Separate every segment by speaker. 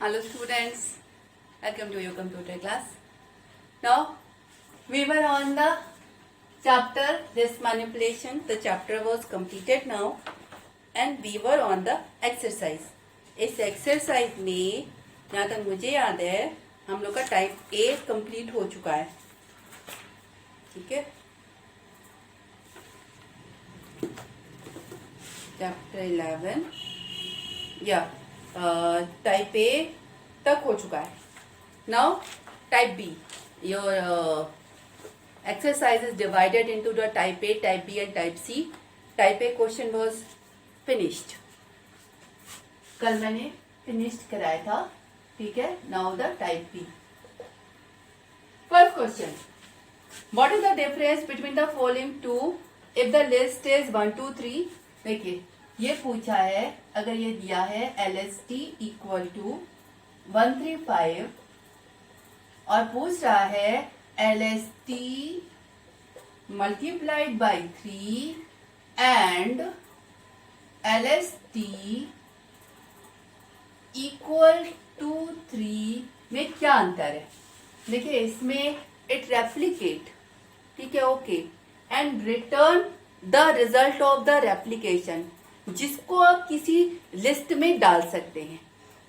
Speaker 1: Hello students, welcome to your computer class. Now we were on the chapter this manipulation. The chapter was completed now and we were on the exercise. इस exercise में जहाँ तक मुझे याद है हम लोग का टाइप ए कंप्लीट हो चुका है. ठीक है, चैप्टर 11 या टाइप ए तक हो चुका है. Now type B, your exercise is divided into the type A, type B and type C. Type A question was finished. कल मैंने finished कराया था. ठीक है, now the type B. First question. What is the difference between the following two if the list is 1, 2, 3? देखिए ये पूछा है, अगर ये दिया है LST इक्वल टू 135 और पूछ रहा है LST multiplied by 3 and LST equal to 3 में क्या अंतर है. देखिए इसमें इट रेप्लिकेट, ठीक है, okay, and return the result of the replication, जिसको आप किसी लिस्ट में डाल सकते हैं,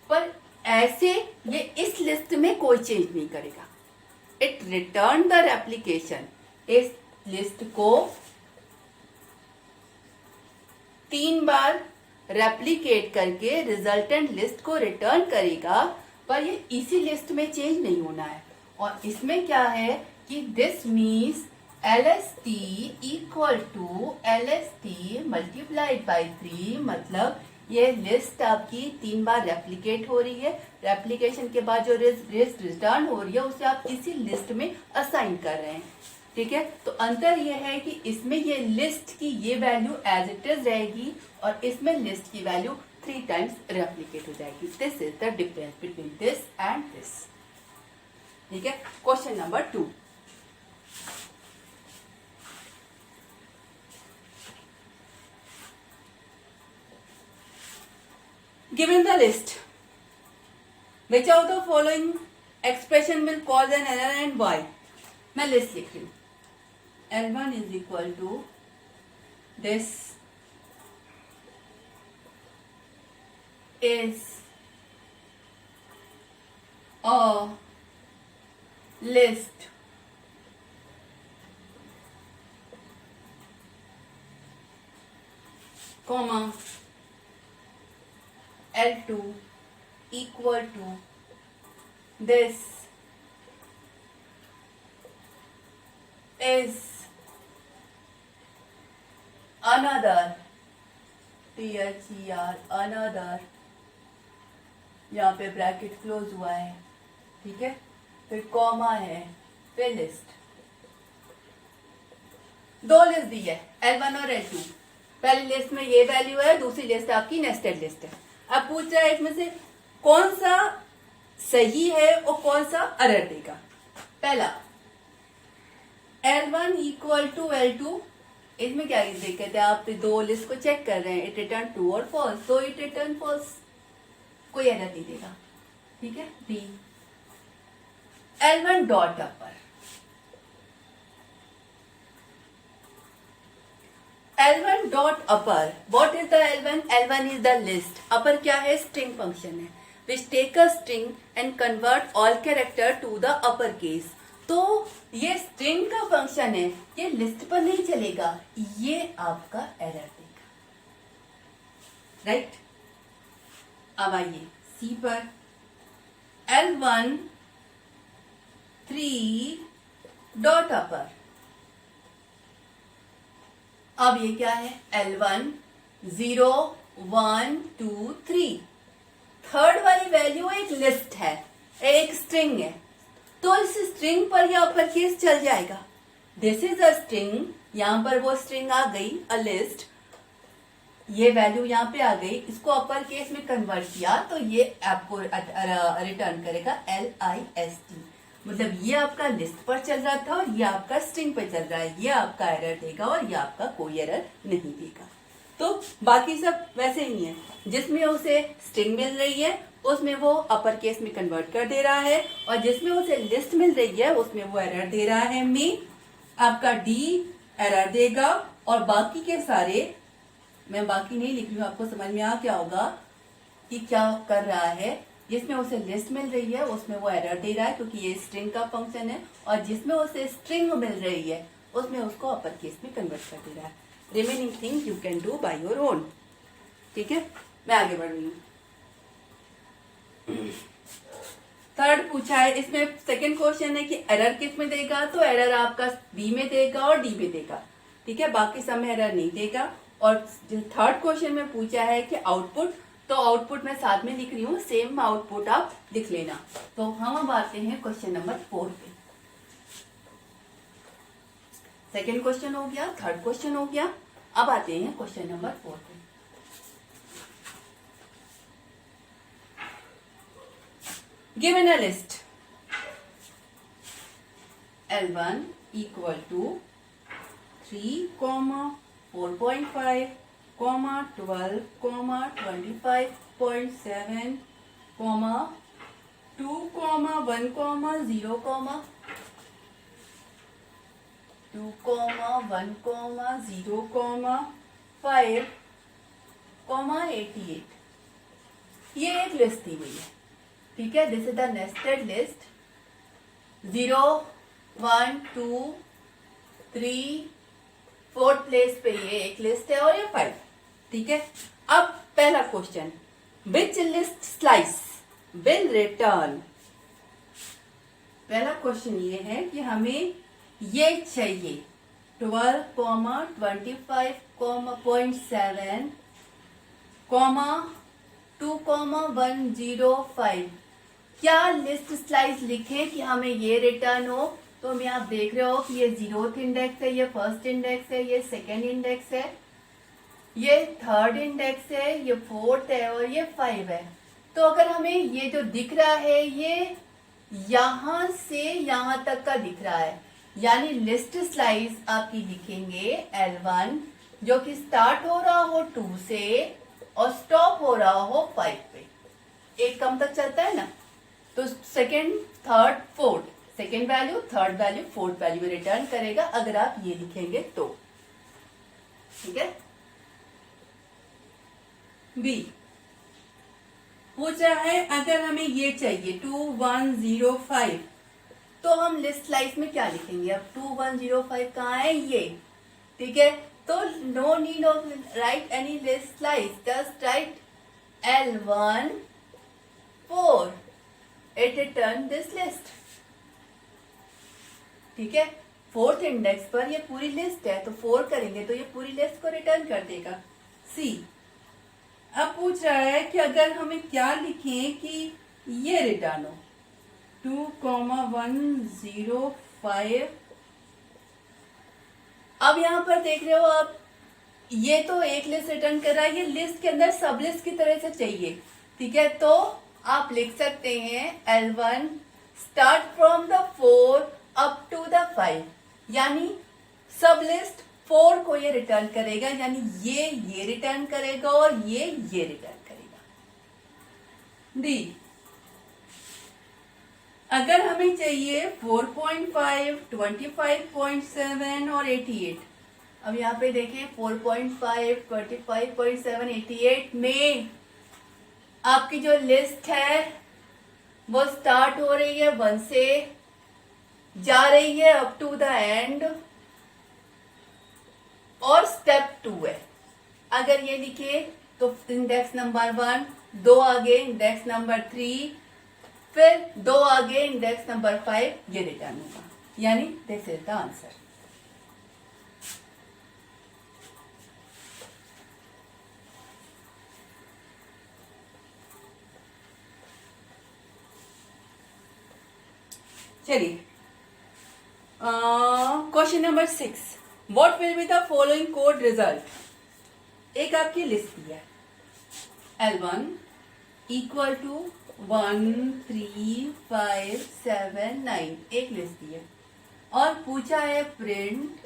Speaker 1: पर ऐसे ये इस लिस्ट में कोई चेंज नहीं करेगा. इट रिटर्न द रेप्लिकेशन, इस लिस्ट को 3 बार रेप्लिकेट करके रिजल्टेंट लिस्ट को रिटर्न करेगा, पर ये इसी लिस्ट में चेंज नहीं होना है. और इसमें क्या है कि this means LST equal to LST multiplied by 3, मतलब ये लिस्ट आपकी 3 बार रेप्लिकेट हो रही है. रेप्लिकेशन के बाद जो लिस्ट रिटर्न हो रही है उसे आप इसी लिस्ट में असाइन कर रहे हैं. ठीक है, तो अंतर ये है कि इसमें ये लिस्ट की ये वैल्यू एज इट इज रहेगी और इसमें लिस्ट की वैल्यू 3 टाइम्स रेप्लिकेट हो जाएगी. This is the difference between this and this. ठीक है, question number 2. Given the list, which of the following expression will cause an error and why? मैं list लिख रही हूँ. L1 is equal to this is a list comma L2 equal to this is another THER another, यहाँ पे bracket close हुआ है, ठीक है, फिर कॉमा है, फिर लिस्ट. 2 लिस्ट दी है L1 और L2. पहली लिस्ट में ये वैल्यू है, दूसरी लिस्ट आपकी नेस्टेड लिस्ट है. अब पूछ रहा है इसमें से कौन सा सही है और कौन सा एरर देगा. पहला L1 इक्वल टू L2, इसमें क्या देखते थे आप, 2 लिस्ट को चेक कर रहे हैं, इट रिटर्न ट्रू और फॉल्स, तो इट रिटर्न फॉल्स, कोई एरर नहीं देगा. ठीक है. B L1 dot upper, L1 dot upper. What is the L1? L1 is the list. Upper क्या है? String function है, which take a string and convert all character to the upper case. तो ये string का function है, ये list पर नहीं चलेगा, ये आपका एरर देगा. राइट. अब आइए C पर. L1 3 dot upper. अब ये क्या है? L1 0 1 2 3. थर्ड वाली वैल्यू एक लिस्ट है, एक स्ट्रिंग है, तो इस स्ट्रिंग पर यह अपर केस चल जाएगा. दिस इज अ स्ट्रिंग, यहां पर वो स्ट्रिंग आ गई, अ लिस्ट, ये वैल्यू यहाँ पे आ गई, इसको अपर केस में कन्वर्ट किया तो ये आपको रिटर्न करेगा LIST. मतलब ये आपका लिस्ट पर चल रहा था और ये आपका स्ट्रिंग पर चल रहा है, ये आपका एरर देगा और ये आपका कोई एरर नहीं देगा. तो बाकी सब वैसे ही है, जिसमें उसे स्ट्रिंग मिल रही है उसमें वो अपर केस में कन्वर्ट कर दे रहा है, और जिसमें उसे लिस्ट मिल रही है उसमें वो एरर दे रहा है। में आपका डी एरर देगा, और बाकी के सारे, मैं बाकी नहीं लिख रही हूँ, आपको समझ में आ क्या होगा कि क्या कर रहा है। जिसमें उसे लिस्ट मिल रही है उसमें वो एरर दे रहा है क्योंकि ये स्ट्रिंग का फंक्शन है, और जिसमें उसे स्ट्रिंग मिल रही है उसमें उसको अपर केस में कन्वर्ट कर दे रहा है। Remaining thing you can do by your own. ठीक है, मैं आगे बढ़ रही हूँ। थर्ड पूछा है, इसमें सेकंड क्वेश्चन है कि एरर किस में देगा, तो एरर आपका बी में देगा और डी में देगा। ठीक है, बाकी सब में एरर नहीं देगा। और थर्ड क्वेश्चन में पूछा है कि आउटपुट, तो आउटपुट मैं साथ में लिख रही हूँ, सेम आउटपुट आप लिख लेना। तो हम अब आते हैं क्वेश्चन नंबर 4 पे। सेकेंड क्वेश्चन हो गया, थर्ड क्वेश्चन हो गया, अब आते हैं क्वेश्चन नंबर 4 पे। Given a list L1 equal to 3, 4.5, 12, 25.7, 2, 1, 0, 2, 1, 0, 5, 88। ये एक लिस्ट दी हुई है। ठीक है, this is the nested list. 0, 1, 2, 3, 4th place पे ये एक लिस्ट है और ये 5। ठीक है, अब पहला question, which list slice will return. पहला क्वेश्चन ये है कि हमें ये चाहिए 12, 25.7, 2,105। क्या लिस्ट स्लाइस लिखे कि हमें ये रिटर्न हो। तो मैं आप देख रहे हो कि ये 0th इंडेक्स है, ये फर्स्ट इंडेक्स है, ये सेकेंड इंडेक्स है, ये थर्ड इंडेक्स है, ये 4th है और ये 5 है। तो अगर हमें ये जो दिख रहा है ये यहां से यहां तक का दिख रहा है, यानी लिस्ट स्लाइस आपकी लिखेंगे L1 जो कि स्टार्ट हो रहा हो 2 से और स्टॉप हो रहा हो 5 पे। एक कम तक चलता है ना, तो second, third, fourth, second value, third value, fourth value में रिटर्न करेगा अगर आप ये लिखेंगे तो। ठीक है, बी पूछा है अगर हमें ये चाहिए 2105, तो हम लिस्ट स्लाइस में क्या लिखेंगे। अब 2105 कहाँ है, ये। ठीक है, तो no need of write any list slice, just write L1 4, it return this list. ठीक है, 4th इंडेक्स पर ये पूरी लिस्ट है, तो 4 करेंगे तो ये पूरी लिस्ट को रिटर्न कर देगा। सी अब पूछ रहा है कि अगर हमें क्या लिखें कि ये रिटर्न हो 2,105। अब यहां पर देख रहे हो आप, ये तो एक लिस्ट रिटर्न कर रहा है, ये लिस्ट के अंदर सब लिस्ट की तरह से चाहिए। ठीक है, तो आप लिख सकते हैं L1 start from the 4 up to the 5, यानी सब लिस्ट 4 को ये रिटर्न करेगा, यानी ये रिटर्न करेगा और ये रिटर्न करेगा। डी अगर हमें चाहिए 4.5, 25.7 और 88। अब यहाँ पे देखें 4.5, 25.7, 88 में आपकी जो लिस्ट है वो स्टार्ट हो रही है 1 से, जा रही है अप टू द एंड और स्टेप 2 है। अगर ये लिखे तो इंडेक्स नंबर 1, 2 आगे इंडेक्स नंबर 3, फिर 2 आगे इंडेक्स नंबर 5, ये रिटर्न होगा, यानी दिस इज द आंसर। चलिए question number 6, what will be the following code result. एक आपकी लिस्ट दी है L1 इक्वल टू 1, 3, 5, 7, 9, एक लिस्ट दी है और पूछा है print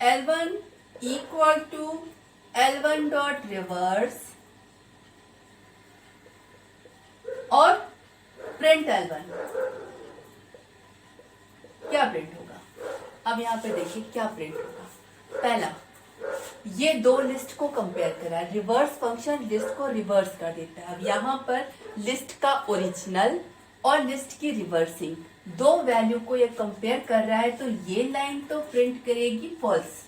Speaker 1: L1 equal to L1 dot reverse और प्रिंट L1। क्या प्रिंट होगा? अब यहाँ पे देखिए क्या प्रिंट होगा। पहला, ये दो लिस्ट को कंपेयर करा, रिवर्स फंक्शन लिस्ट को रिवर्स कर देता है। अब यहाँ पर लिस्ट का ओरिजिनल और लिस्ट की रिवर्सिंग दो वैल्यू को ये कंपेयर कर रहा है, तो ये लाइन तो प्रिंट करेगी फॉल्स।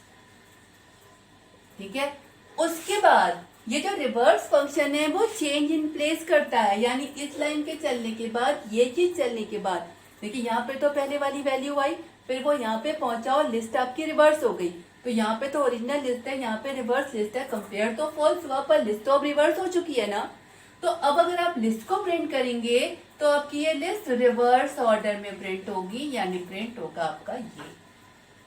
Speaker 1: ठीक है, उसके बाद ये जो रिवर्स फंक्शन है वो चेंज इन प्लेस करता है, यानी इस लाइन के चलने के बाद, ये चीज चलने के बाद, देखिए यहाँ पे तो पहले वाली वैल्यू आई, फिर वो यहाँ पे पहुंचा और लिस्ट आपकी रिवर्स हो गई, तो यहाँ पे तो ओरिजिनल लिस्ट है, यहाँ पे रिवर्स लिस्ट है, कंपेयर तो फॉल्स हुआ पर लिस्ट तो अब रिवर्स हो चुकी है ना। तो अब अगर आप लिस्ट को प्रिंट करेंगे तो आपकी ये लिस्ट रिवर्स ऑर्डर में प्रिंट होगी, यानी प्रिंट होगा आपका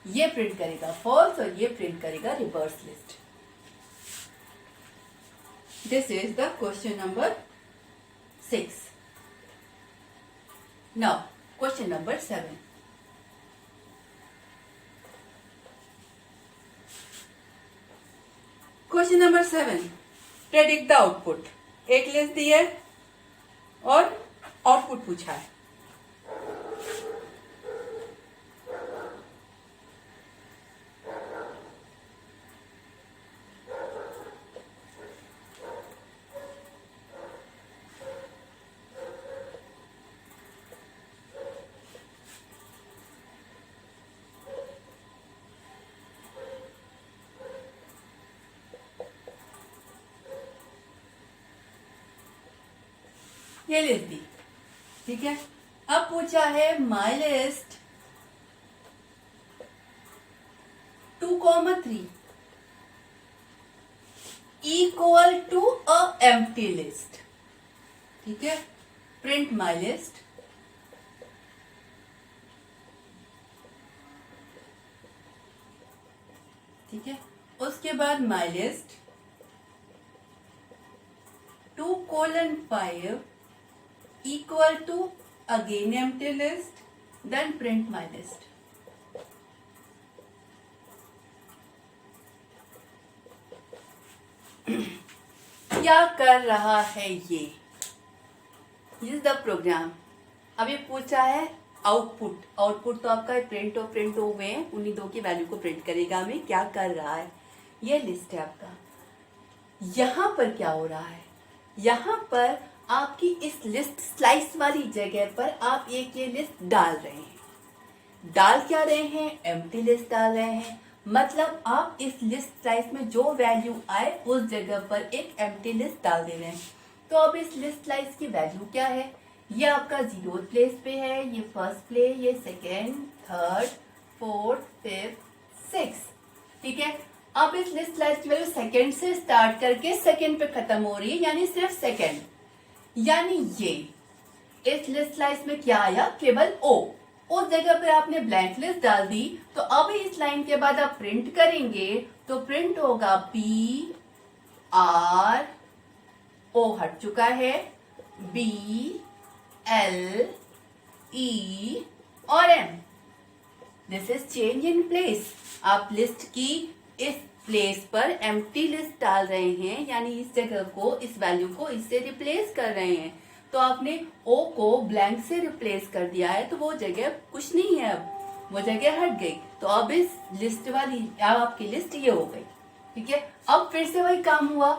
Speaker 1: ये प्रिंट करेगा फॉल्स और ये प्रिंट करेगा reverse list. This is the question number 6। Now question number 7। Question number 7, predict the output. एक लिस्ट दी है और आउटपुट पूछा है। ये लिस्ट दी, ठीक है। अब पूछा है my list 2,3 equal to a empty list. ठीक है, प्रिंट माई लिस्ट। ठीक है, उसके बाद my list 2:5 equal to again empty list, then print my list. क्या कर रहा है ये? This is the program। अब ये पूछा है आउटपुट। आउटपुट तो आपका प्रिंट हो हुए हैं, उन्हीं दो की वैल्यू को प्रिंट करेगा। हमें क्या कर रहा है? ये लिस्ट है आपका। यहां पर क्या हो रहा है? यहां पर आपकी इस लिस्ट स्लाइस वाली जगह पर आप एक ये लिस्ट डाल रहे हैं। डाल क्या रहे हैं? एम्प्टी लिस्ट डाल रहे हैं। मतलब आप इस लिस्ट स्लाइस में जो वैल्यू आए उस जगह पर एक एम्प्टी लिस्ट डाल दे रहे हैं। तो अब इस लिस्ट स्लाइस की वैल्यू क्या है? ये आपका 0th प्लेस पे है, ये फर्स्ट प्लेस, ये second, third, fourth, fifth, six. ठीक है, अब इस लिस्ट स्लाइस की वैल्यू सेकेंड से स्टार्ट करके सेकेंड पे खत्म हो रही है, यानी सिर्फ सेकेंड। यानी ये इस लिस्ट स्लाइस में क्या आया? केवल ओ। उस जगह पर आपने ब्लैंक लिस्ट डाल दी। तो अब इस लाइन के बाद आप प्रिंट करेंगे तो प्रिंट होगा पी आर, ओ हट चुका है, बी एल ई और M. This is change in place. आप लिस्ट की इस प्लेस पर एम्प्टी लिस्ट डाल रहे हैं, यानी इस जगह को, इस वैल्यू को इससे रिप्लेस कर रहे हैं। तो आपने ओ को ब्लैंक से रिप्लेस कर दिया है, तो वो जगह कुछ नहीं है, अब वो जगह हट गई। तो अब इस लिस्ट वाली आपकी लिस्ट ये हो गई। ठीक है, अब फिर से वही काम हुआ,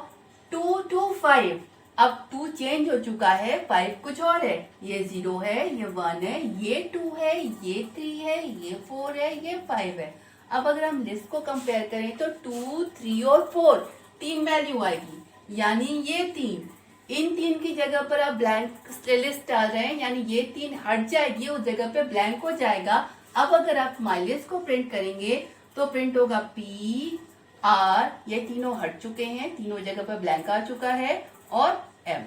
Speaker 1: 2 to 5। अब 2 चेंज हो चुका है, 5 कुछ और है। ये 0 है, ये 1 है, ये 2 है, ये 3 है, ये 4 है, ये 5 है। अब अगर हम लिस्ट को कंपेयर करें तो 2, 3 और 4 तीन वैल्यू आएगी, यानी ये 3। इन 3 की जगह पर आप ब्लैंक लिस्ट डाल रहे हैं, यानी ये 3 हट जाएगी, उस जगह पे ब्लैंक हो जाएगा। अब अगर आप माई लिस्ट को प्रिंट करेंगे तो प्रिंट होगा पी आर, ये तीनों हट चुके हैं, तीनों जगह पर ब्लैंक आ चुका है, और एम।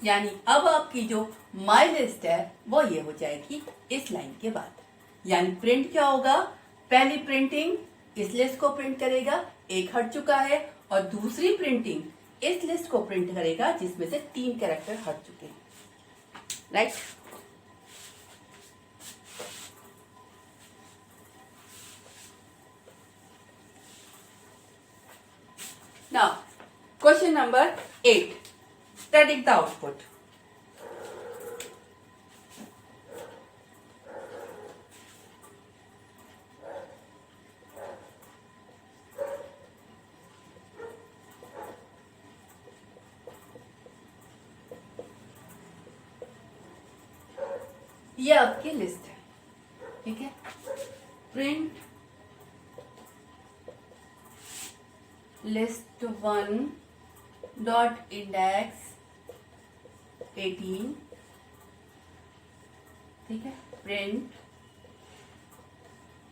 Speaker 1: यानी अब आपकी जो माई लिस्ट है वो ये हो जाएगी इस लाइन के बाद। यानी प्रिंट क्या होगा? पहली प्रिंटिंग इस लिस्ट को प्रिंट करेगा, एक हट चुका है, और दूसरी प्रिंटिंग इस लिस्ट को प्रिंट करेगा जिसमें से 3 कैरेक्टर हट चुके हैं। Right? Question number 8, predict the output. ये आपकी लिस्ट है, ठीक है। प्रिंट लिस्ट 1 डॉट इंडेक्स 18, ठीक है। Print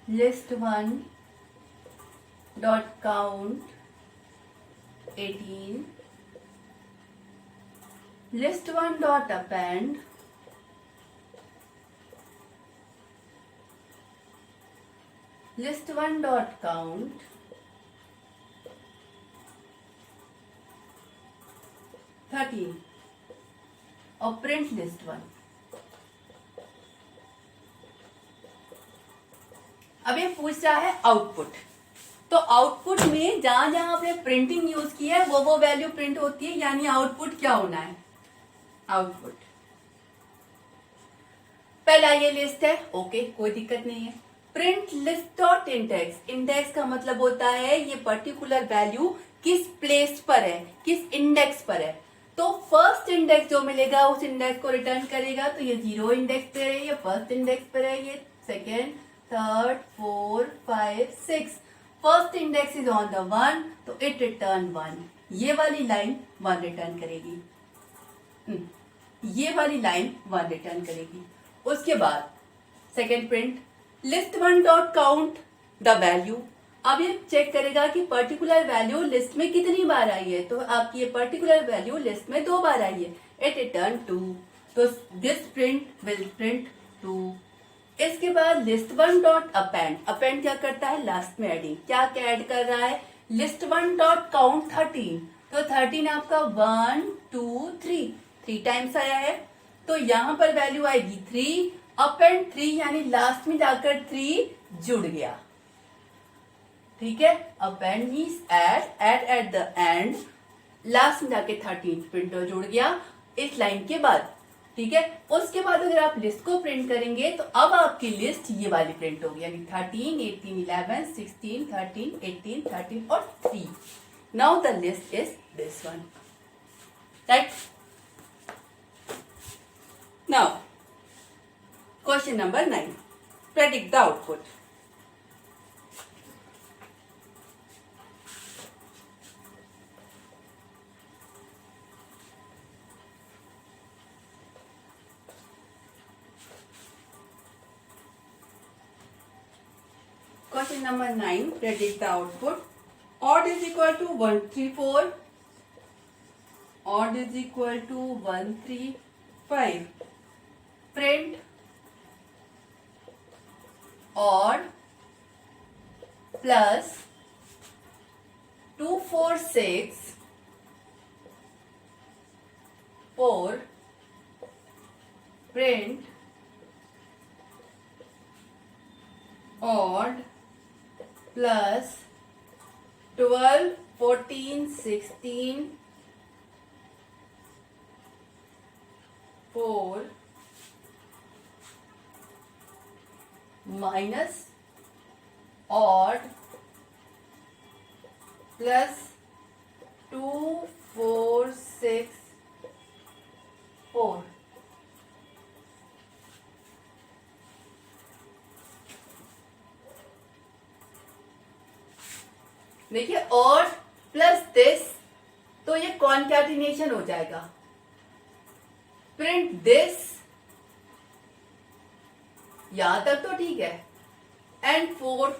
Speaker 1: list 1 dot count 18, list 1 dot append list 1 dot count 13 और print list 1। अब ये पूछ रहा है आउटपुट, तो आउटपुट में जहां जहां आपने प्रिंटिंग यूज की है वो वैल्यू प्रिंट होती है, यानी आउटपुट क्या होना है, आउटपुट। पहला ये लिस्ट है, ओके कोई दिक्कत नहीं है। Print list dot index, index का मतलब होता है ये पर्टिकुलर वैल्यू किस प्लेस पर है, किस इंडेक्स पर है। तो फर्स्ट इंडेक्स जो मिलेगा उस इंडेक्स को रिटर्न करेगा। तो ये 0 इंडेक्स पे है, ये फर्स्ट इंडेक्स पर है, ये second, third, 4, 5, 6। First index is on the 1, तो इट रिटर्न 1। ये वाली लाइन 1 रिटर्न करेगी, ये वाली लाइन 1 रिटर्न करेगी। उसके बाद second print list 1 dot count the value. अब ये चेक करेगा कि पर्टिकुलर वैल्यू लिस्ट में कितनी बार आई है। तो आपकी ये पर्टिकुलर वैल्यू लिस्ट में 2 बार आई है, इट रिटर्न 2। तो दिस प्रिंट विल प्रिंट 2। इसके बाद लिस्ट 1 डॉट अपेंड, अपेंड क्या करता है, लास्ट में एडिंग। क्या ऐड कर रहा है, लिस्ट 1 डॉट काउंट 13। तो 13 आपका 1 2 3 टाइम्स आया है, तो यहां पर वैल्यू आएगी 3। अपेंड 3 यानी लास्ट में जाकर 3 जुड़ गया, ठीक है। Append means add at the end, last में जाके 13 प्रिंट जुड़ गया इस लाइन के बाद, ठीक है। उसके बाद अगर आप लिस्ट को प्रिंट करेंगे तो अब आपकी लिस्ट ये वाली प्रिंट होगी, यानी 13, 18, 11, 16, 13, 18, 13 और 3। Now the list is this one, right. Now question number 9, predict the output. Question number 9, predict the output. Odd is equal to 134, odd is equal to 135. Print odd plus 246 4, print odd plus 12 14 16 4 minus odd plus 2 4 6 4। देखिए odd plus this, तो ये concatenation हो जाएगा। Print this, यहां तक तो ठीक है, एंड 4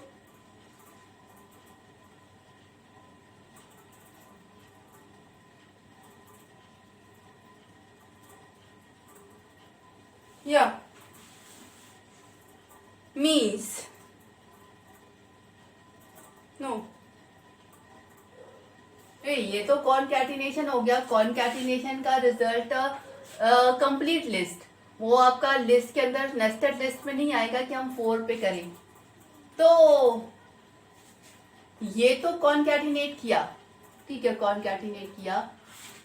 Speaker 1: या मीन्स नो, ये तो कॉन्कैटिनेशन हो गया। कॉन्कैटिनेशन का रिजल्ट कंप्लीट लिस्ट, वो आपका लिस्ट के अंदर नेस्टेड लिस्ट में नहीं आएगा कि हम 4 पे करें। तो ये तो कॉन्कैटिनेट किया, ठीक है, कॉन्कैटिनेट किया,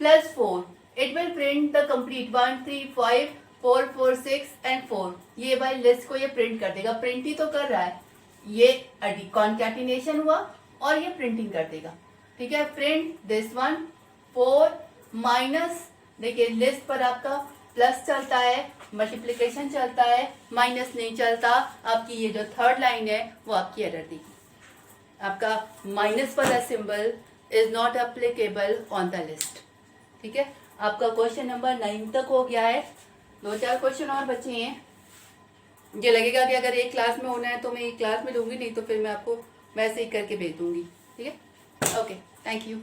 Speaker 1: +4 it will print the complete 1 3 5 4 4 6 and 4। ये भाई लिस्ट को ये प्रिंट कर देगा, प्रिंट ही तो कर रहा है, ये कॉन्कैटिनेशन हुआ और ये प्रिंटिंग कर देगा। ठीक है, प्रिंट दिस वन 4 माइनस, देखिए लिस्ट पर आपका प्लस चलता है, मल्टीप्लिकेशन चलता है, माइनस नहीं चलता। आपकी ये जो थर्ड लाइन है वो आपकी एरर देगी, आपका माइनस वाला symbol is not applicable on the list. ठीक है, आपका क्वेश्चन नंबर 9 तक हो गया है, 2-4 क्वेश्चन और बचे हैं। मुझे लगेगा कि अगर एक क्लास में होना है तो मैं एक क्लास में लूंगी, नहीं तो फिर मैं आपको वैसे ही करके भेज दूंगी। ठीक है, ओके, थैंक यू।